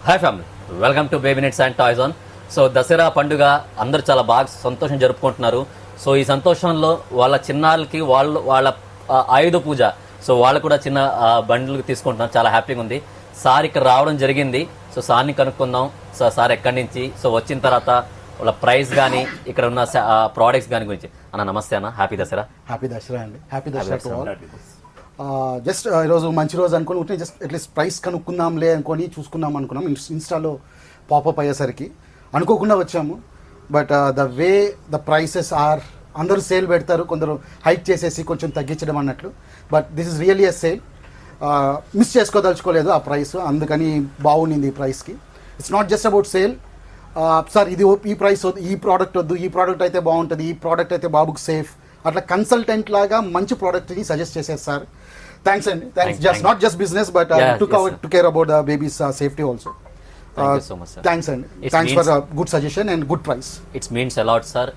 Hi family, welcome to baby nets and toys on. So Dasara పండుగ అందరూ చాలా బాగా సంతోషం జరుపుకుంటున్నారు. సో ఈ సంతోషంలో వాళ్ళ చిన్నారులకి వాళ్ళ ఆయుధ పూజ, సో వాళ్ళు కూడా చిన్న బండ్లు తీసుకుంటున్నారు. చాలా హ్యాపీగా ఉంది. సార్ ఇక్కడ రావడం జరిగింది. సో సార్ని కనుక్కుందాం. సో సార్ ఎక్కడి నుంచి, సో వచ్చిన తర్వాత వాళ్ళ ప్రైస్ కానీ ఇక్కడ ఉన్న ప్రోడక్ట్స్ కానీ గురించి. అన్న నమస్తే అన్న, హ్యాపీ దసరా. హ్యాపీ దసరా అండి. Happy Dasara to all. Just ఈరోజు మంచి రోజు అనుకుని జస్ట్ అట్లీస్ట్ ప్రైస్ కనుక్కుందాంలే అనుకొని చూసుకుందాం అనుకున్నాం. ఇన్స్టాలో పాపప్ అయ్యేసరికి అనుకోకుండా వచ్చాము. But the way the prices are, అందరూ సేల్ పెడతారు, కొందరు హైక్ చేసేసి కొంచెం తగ్గించడం అన్నట్లు. But this is really a sale. Miss చేసుకోదలుచుకోలేదు ఆ ప్రైస్, అందుకని బాగుండింది ఈ ప్రైస్కి. It's not just about sale. Sir ఇది ఈ ప్రైస్ వద్దు, ఈ ప్రోడక్ట్ వద్దు, ఈ ప్రోడక్ట్ అయితే బాగుంటుంది, ఈ ప్రోడక్ట్ అయితే బాబుకి సేఫ్, అట్లా కన్సల్టెంట్ లాగా మంచి ప్రోడక్ట్ని సజెస్ట్ చేశారు సార్. థ్యాంక్స్ అండి. Thanks. Just not just business but to care about the baby's safety also. Thanks అండి. Thanks for good suggestion and good price. It's means a lot sir.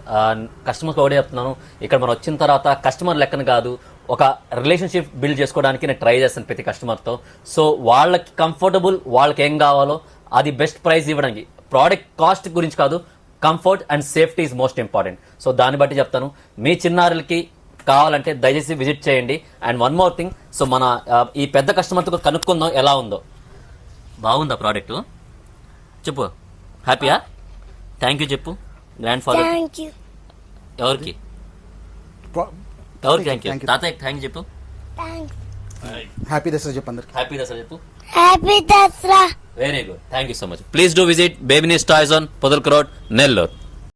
Customers ఒకటే చెప్తున్నాను, ఇక్కడ మనం వచ్చిన తర్వాత కస్టమర్ లెక్కన కాదు, ఒక రిలేషన్షిప్ బిల్డ్ చేసుకోవడానికి నేను ట్రై చేస్తాను ప్రతి కస్టమర్తో. సో వాళ్ళకి కంఫర్టబుల్, వాళ్ళకి ఏం కావాలో అది బెస్ట్ ప్రైస్ ఇవ్వడానికి. ప్రోడక్ట్ కాస్ట్ గురించి కాదు, comfort and safety is most important. So దాన్ని బట్టి చెప్తాను. మీ చిన్నారులకి కావాలంటే దయచేసి విజిట్ చేయండి. And one more thing, so మన ఈ పెద్ద కస్టమర్తో కనుక్కుందాం ఎలా ఉందో. బాగుందా ప్రోడక్ట్? చెప్పు. హ్యాపీయా? థ్యాంక్ యూ చెప్పు. గ్రాండ్ ఫాదర్ ఎవరికి? ఎవరికి థ్యాంక్ యూ? తాతయ్య థ్యాంక్ యూ చెప్పు. హ్యాపీ దసరా చెప్పు అందరికి. హ్యాపీ దసరా చెప్పు. Happy Dasara. Very good. Thank you so much. Please do visit baby nets toys on Podalakur road, Nellore.